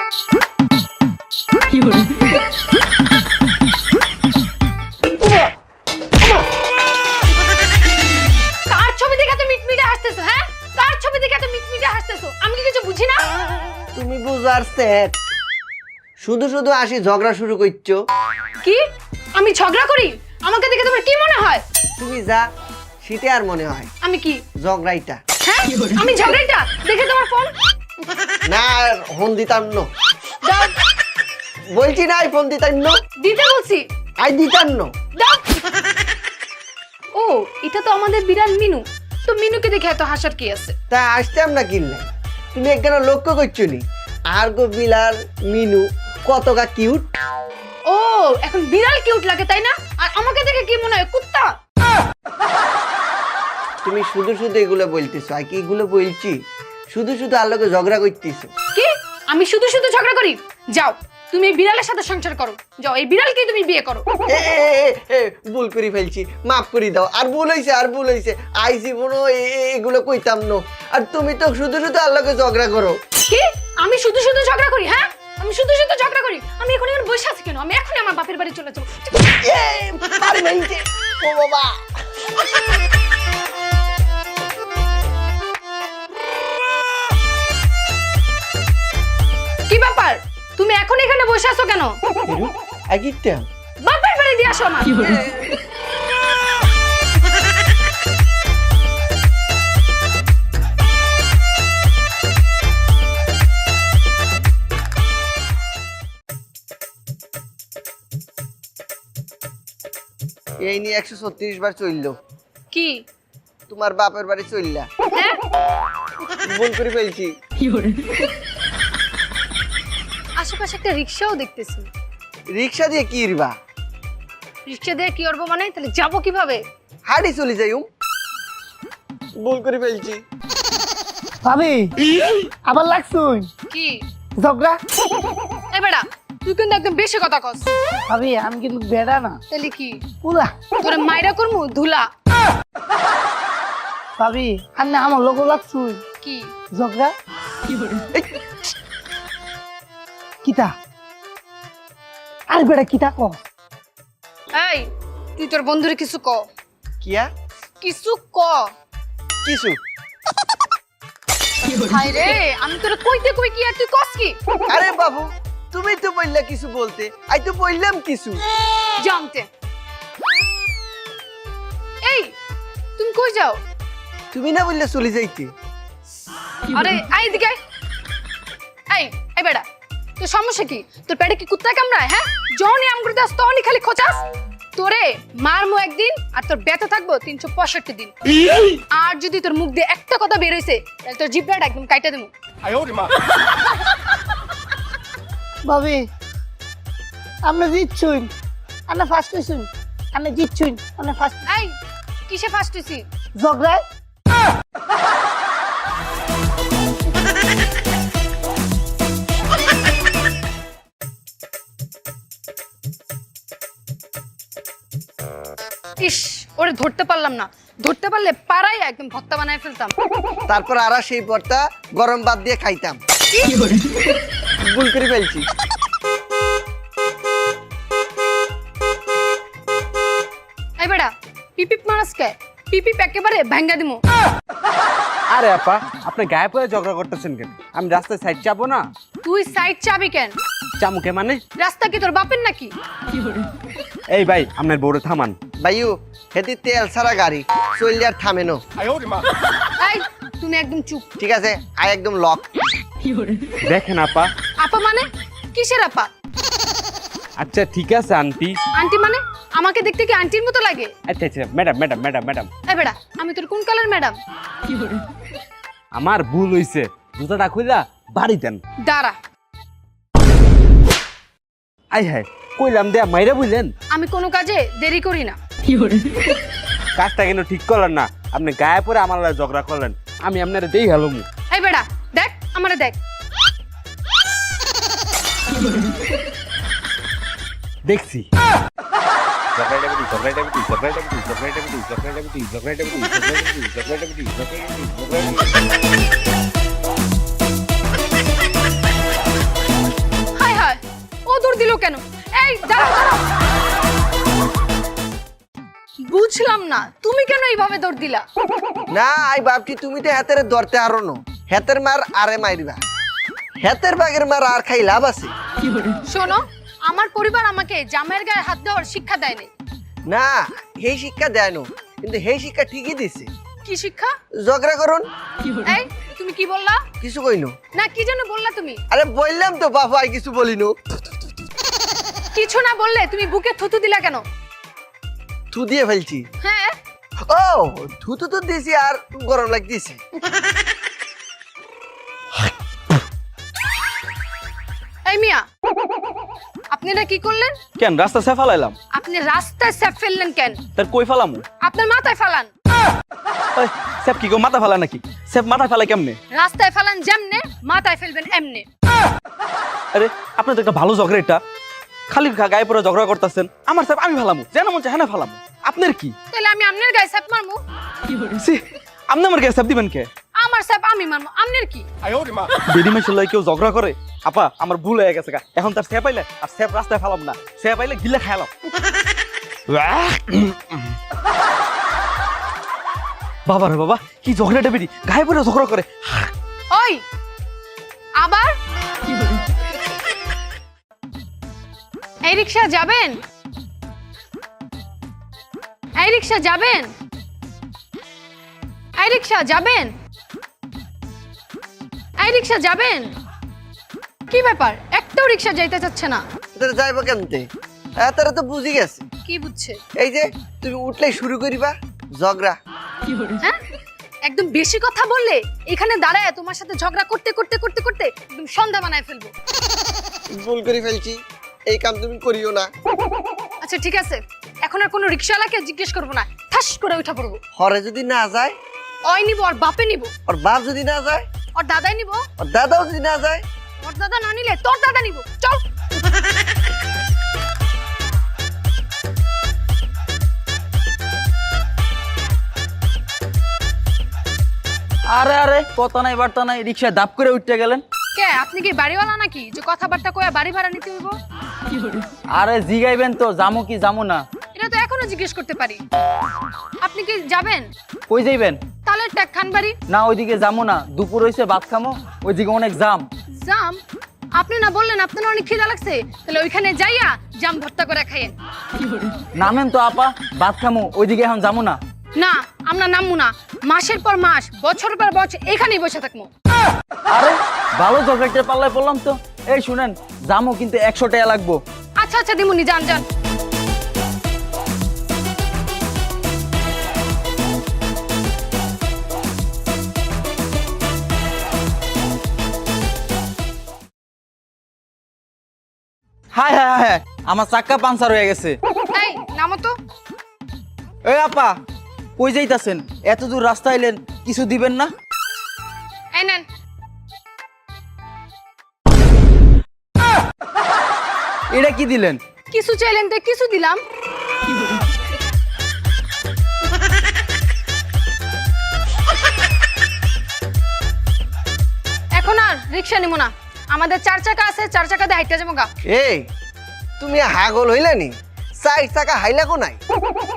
কার ছবি দেখে এত মিটমিটে হাসতেছো? হ্যাঁ, কার ছবি দেখে এত মিটমিটে হাসতেছো? আমি কি কিছু বুঝি না? তুমি বুঝার সেট শুধু শুধু আসি ঝগড়া শুরু করছো। কি আমি ঝগড়া করি? আমাকে দেখে তোমার কি মনে হয়? তুমি যা শীতে আর মনে হয় আমি কি ঝগড়াইটা। হ্যাঁ আমি ঝগড়াটা দেখে তোমার ফোন না ফোন দিতাম ন, দাও। বলছি না আই ফোন দিতাম ন, দিতে বলছি, আই দিতাম ন। দাও। ও এটা তো আমাদের বিড়াল মিনু। তো মিনুকে দেখে এত হাসার কি আছে? তা আসতাম না কিনলে, তুমি একখানা লক্ষ্য করছো নি আর গো বিলার মিনু কতটা কিউট। ও এখন বিড়াল কিউট লাগে তাই না? আর আমাকে দেখে কি মনে হয় কুত্তা? তুমি শুধু শুধু এগুলো বলতেছো, আর কি এগুলো বলছি শুধু শুধু আল্লাহকে ঝগড়া করতেছো। কি আমি শুধু শুধু ঝগড়া করি? যাও তুমি এই বিড়ালের সাথে সংসার করো, যাও এই বিড়ালকে তুমি বিয়ে করো। এ, এ, এ, এ, ভুল করে ফেলছি, মাফ করে দাও। আর ভুল হয়েছে, আর ভুল হয়েছে, আই জীবনও এগুলো কইতাম না। আর তুমি তো শুধু শুধু আল্লাহকে ঝগড়া করো। কি আমি শুধু শুধু ঝগড়া করি? হ্যাঁ আমি শুধু শুধু ঝগড়া করি? আমি এখন এখানে বসে আছি কেন? আমি এখনই আমার বাপের বাড়ি চলে যাবো। এ, পারি ভাইছে, ও বাবা। কি ব্যাপার তুমি এখন এখানে বসে আছো কেন? আগিটা বাপের বাড়ি দিয়ে আসো আমার। এই নিয়ে 136 বার চললো, কি তোমার বাপের বাড়ি চললা। হ্যাঁ ভুল করে ফেলছি। আশেপাশে একটা রিক্সাও দেখতেছি। রিক্সা দিয়ে কি ইরবা? রিক্সা দিয়ে কি করবো মানে? তাহলে যাবো কিভাবে? হাড়ি চলে যাইম। ভুল করে ফেলছি। ভাবি আবার লাগছুন কি ঝগড়া? এ বেটা তুই কিন্তু একদম বেশি কথা কস। ভাবি আমি কিন্তু বেড়া না, তাহলে কি পুরা। তোরে মাইরা করমু ধুলা? ভাবি আর না আমার লোক লাগছুন কি ঝগড়া কিতা? আর বেড়া কিতা ক? এই তুই তোর বন্ধুরে কিছু ক, কিয়া কিছু ক। কিছু? হাই রে আমি তোরে কইতে কই কি আর তুই কস কি? আরে বাবু তুমি তো বললা কিছু বলতে, আই তো বললাম কিছু। জানতে এই তুমি কই যাও? তুমি না বললে চলে যাইতে। আরে আই দিকে এই এই বেটা তোর সমস্যা কি? তোর পেটে কি কুত্তা কামড়ায়? হ্যাঁ যখনই আম করতে আস তখনই খালি খোঁচাস। তোরে মারমু একদিন আর তোর ব্যথা থাকবো 365 দিন। আর যদি তোর মুখ দিয়ে একটা কথা বের হইছে তাহলে তোর জিভটা একদম কাইটা দেবো। ভাবি আমরা জিতছুন, আমরা ফার্স্ট হইছুন, আমরা জিতছুন, আমরা ফার্স্ট এই কিসে ফার্স্ট হইছি? ঝগড়ায়। ইস ওরে ধরতে পারলাম না, ধরতে পারলে পাড়াই একদম ভর্তা বানায় ফেলতাম। তারপর আর সেই পরটা গরম ভাত দিয়ে খাইতাম। ভুল করে ফেলছি। এই বেটা পিপিপ মারাস কে? পিপিপ একেবারে ভাঙ্গা দিমু। আরে আপা আপনি গায়ে পড়ে ঝগড়া করতেছেন কেন? আমি রাস্তায় সাইড চাপবো না? তুই সাইড চাবি কেন? চামুকে মানে? রাস্তা কি তোর বাপের নাকি? এই ভাই আপনার বউরে থামান। ভাইও হেতি তেল ছাড়া গাড়ি চললে আর থামে না। এই তুমি একদম চুপ। ঠিক আছে আই একদম লক। দেখেন আপা। আপা মানে কিসের আপা? আচ্ছা ঠিক আছে আন্টি। আন্টি মানে আমাকে দেখতে কি আন্টির মতো লাগে? আচ্ছা আচ্ছা ম্যাডাম ম্যাডাম ম্যাডাম ম্যাডাম। এই বেটা আমি তোর কোন কালার ম্যাডাম? আমার ভুল হইছে, জুতাটা খুইলা বাড়ি দেন। দাঁড়া আই হ্যাঁ কইলাম দেয়া মাইরা বুঝলেন। আমি কোনো কাজে দেরি করি না। কাজটা কেন ঠিক করলেন না? আপনি গায়ে পরে আমার লগে ঝগড়া করলেন, আমি আপনার দেই হ্যালো মু। এই বেটা দেখ আমারে দেখ। দেখছি দৌড় দিল কেন? এই দাঁড়াও দাঁড়াও। বুঝলাম না তুমি কেন এইভাবে দৌড় দিলা? না আই ভাবছি তুমি তো হাতের ধরতে আরো নো, হাতের মার আরে মারিবা, হাতের বাগের মার আর খাই লাভ আছে? শোনো, আমার পরিবার আমাকে জামাইয়ের গায়ে হাত দেওয়ার শিক্ষা দেয়নি। না সেই শিক্ষা দেয় না, কিন্তু সেই শিক্ষা ঠিকই দিছে। কি শিক্ষা? ঝগড়া করুন। এই তুমি কি বললা? কিছু কইনো। না কি যেন বললা তুমি? আরে বললাম তো বাবা, আর কিছু বলিনো। কিছু না বললে তুমি বুকে থুতু দিলা কেন? থু দিয়ে ফেলছি। হ্যাঁ ও থুতু তো দিছি আর গরম লাগতেছে। এই মিয়া, আপনি এটা কি করলেন? কেন রাস্তা সে ফালাইলাম? আপনি রাস্তায় স্যাপ ফেললেন কেন? তার কই ফালামু? আপনার মাথায় ফালান। ওই, স্যাপ কি গো মাথা ফালা নাকি? স্যাপ মাথা ফালাই কেমনে? রাস্তায় ফালান যেমনে, মাথায় ফেলবেন এমনে। আরে আপনি তো একটা ভালো ঝগড়া, এটা খালি গায়ে পরে ঝগড়া করতেছেন। আমার স্যাপ আমি ফালামু, যেন মন চায় হ্যাঁ ফালামু। আপনার কি? তাহলে আমি আপনার গায়ে স্যাপ মারমু? সি, আপনি আমার গায়ে স্যাপ দিবেন কে? আমার স্যাপ আমি মারমু, আপনার কি? বেডি মেশিন লয় কেউ ঝগড়া করে? আপা আমার ভুল হয়ে গেছে গা। এখন তার স্যাপ আইলে আর স্যাপ রাস্তায় ফালাম না, স্যাপ আইলে গিলে খাইলাম। বাবা রে বাবা, কি ঝগড়াটা বেডি গায়ে পরে ঝগড়া করে। ওই আবার এই রিকশা যাবেন? এই রিকশা যাবেন? এই রিকশা যাবেন? এই রিকশা যাবেন? কি ব্যাপার, একটাও রিকশা যাইতে চাচ্ছে না? তোর যাইবো কেমতে? তারা তো বুঝি গেছে। কি বুঝছে? এই যে তুমি উঠলেই শুরু করিবা ঝগড়া। হ্যাঁ, একদম বেশি কথা বললে এখানে দাঁড়ায় তোমার সাথে ঝগড়া করতে করতে করতে করতে একদম সন্ধ্যা বানায় ফেলবো। ভুল করে ফেলছি, এই কাম তুমি করিও না। আচ্ছা ঠিক আছে, এখন আর কোনো রিকশাওয়ালাকে জিজ্ঞেস করবো না, ঠাস করে উঠা পড়বো। হরে যদি না যায়? ওই নিবো, আর বাপে নিবো, ওর বাপ যদি না যায়? ওর দাদাই নিবো, ওর দাদাও যদি না যায়? ওর দাদা না নিলে তোর দাদা নিবো। চল। আরে আরে কথা নাই বার্তা নাই, রিক্সায় দাপ করে উঠতে গেলেন। কে আপনি কি বাড়িওয়ালা নাকি যে কথাবার্তা কয়ে বাড়ি ভাড়া নিতে হইব? আরে জিগাইবেন তো জামু কি জামু না? এটা তো এখনো জিজ্ঞেস করতে পারি। আপনি কি যাবেন? কই যাইবেন? তাহলে ট্যাক খান বাড়ি। না ওইদিকে যামু না, দুপুর হইছে ভাত খামো, ওইদিকে অনেক জাম। জাম? আপনি না বললেন আপনার অনেক খিদা লাগছে, তাহলে ওইখানে যাইয়া জাম ভর্তা করে খাইয়েন। নামেন তো আপা, ভাত খামো, ওইদিকে এখন যামু না। না আমরা নামবো না, মাসের পর মাস বছরের পর বছর এখানেই বসে থাকবো। আরে ভালো ঝগড়াইতে পাল্লায় পড়লাম তো। এই শুনেন, জামু কিন্তু 100 টাকা লাগবো। আচ্ছা আচ্ছা দিমুনি, যান যান। হায় হায় হায়, আমার চাক্কা পাঞ্চার হয়ে গেছে। এই নামো তো। এই আপা কই যাইতাছেন? এত দূর রাস্তা আইলেন, কিছু দিবেন না? এই নেন। এটা কি দিলেন? কিছু চাইলেন তো কিছু দিলাম। এখন আর রিক্সা নিব না, আমাদের 4 চাকা আছে, 4 চাকা দিয়ে হাইটা যাবো গা। এই তুমি হাগল হইলা নি? 4 চাকা হাইলা কো নাই?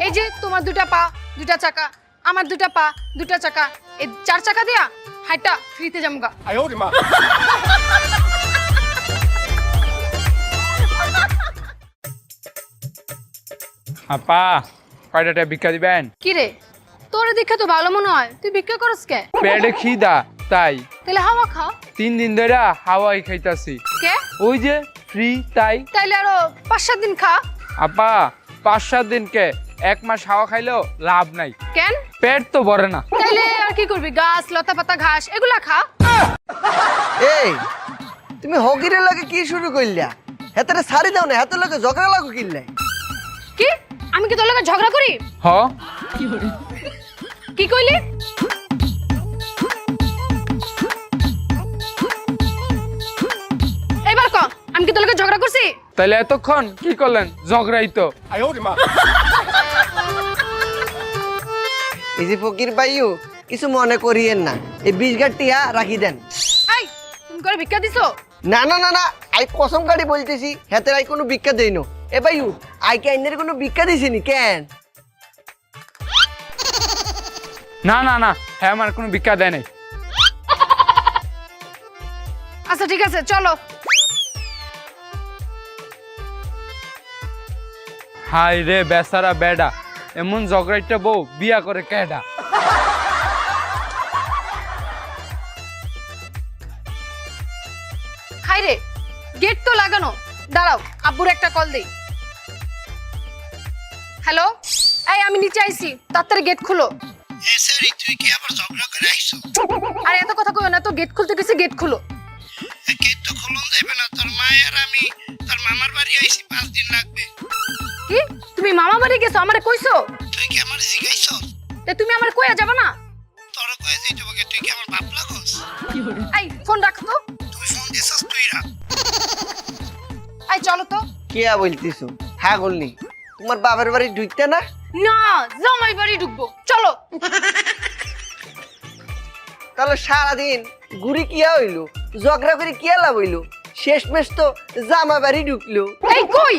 এই যে তোমার 2টা পা 2টা চাকা, আমার 2টা পা 2টা চাকা, এই 4 চাকা দিয়া হাইটা ফ্রিতে যাবো গা। আপা কয়টা ভিক্ষা দিবেন? কি রে, তোর দেখে তো ভালো মনে হয়, তুই ভিক্ষা করস কে? পেটে খিদা তাই। তাহলে হাওয়া খা। 3 দিন ধরে হাওয়াই খাইতাছি। কে? ওই যে ফ্রি তাই। তাইলে আরো 5-7 দিন খা। আপা 5-7 দিনকে 1 মাস হাওয়া খাইলেও লাভ নাই, কেন? পেট তো ভরে না। তাইলে আর কি করবি, গাছ লতা পাতা ঘাস এগুলা খা। এই তুমি হকিরের লাগে কি শুরু করলা? হেতারে সারি দাও না, হেতার লাগে ঝগড়া লাগো কিনলে? কি আমি কি তোর লগে ঝগড়া করি? হ কি কইলি? এবার ক আমি কি তোর লগে ঝগড়া করছি? তাহলে এতক্ষণ কি করলেন? ঝগড়াই তো। এই যে ফকির ভাইও কিছু মনে করিয়েন না, এই 20 গাঁট টিয়া রাখি দেন। এই তুমি করে ভিক্ষা দিছো? না না না না আই কসম কাটি বলতেছি হেতের আই কোনো ভিক্ষা দেই না। এ ভাইউ আই কে আইনের কোনো ভিক্ষা দিছিনি কেন? না না না হ্যাঁ আমার কোনো ভিক্ষা দেয় নাই। আচ্ছা ঠিক আছে চলো। হাই রে বেচারা বেডা, এমন ঝগড়াইটা বউ বিয়া করে কেডা? হাই রে, গেট তো লাগানো, দাঁড়াও আব্বুর একটা কল দেই। হ্যালো, এই আমি নিচে আইছি, তাড়াতাড়ি গেট খুলো। এ স্যার তুই কি আবার ঝগড়া করে আইছো? আরে এত কথা কইও না তো, গেট খুলতে গেছি, গেট খুলো। গেট তো খুলন যাবে না, তোর মা আর আমি তোর মামার বাড়ি আইছি, 5 দিন লাগবে। কি তুমি মামা বাড়ি গেছো? আমারে কইছো? তুই কি আমার জিগাইছো? তে তুমি আমারে কইয়া যাবে না? তোর কয়ে যাইতে বকে তুই কি আমার বাপ লাগোস? এই ফোন রাখ তো। তুই ফোন দিছস তুই রাখ। এই চলো তো। কে বলতিছো? হ্যাঁ বলনি তোমার বাবার বাড়ি ঢুকতে না? না, জামাই বাড়ি ঢুকবো, চলো। তাহলে সারাদিন ঘুরি কিয়া হইলো, ঝগড়া করে কিয়া লাভ হইলো? শেষমেশ তো জামা বাড়ি ঢুকলো। এই কই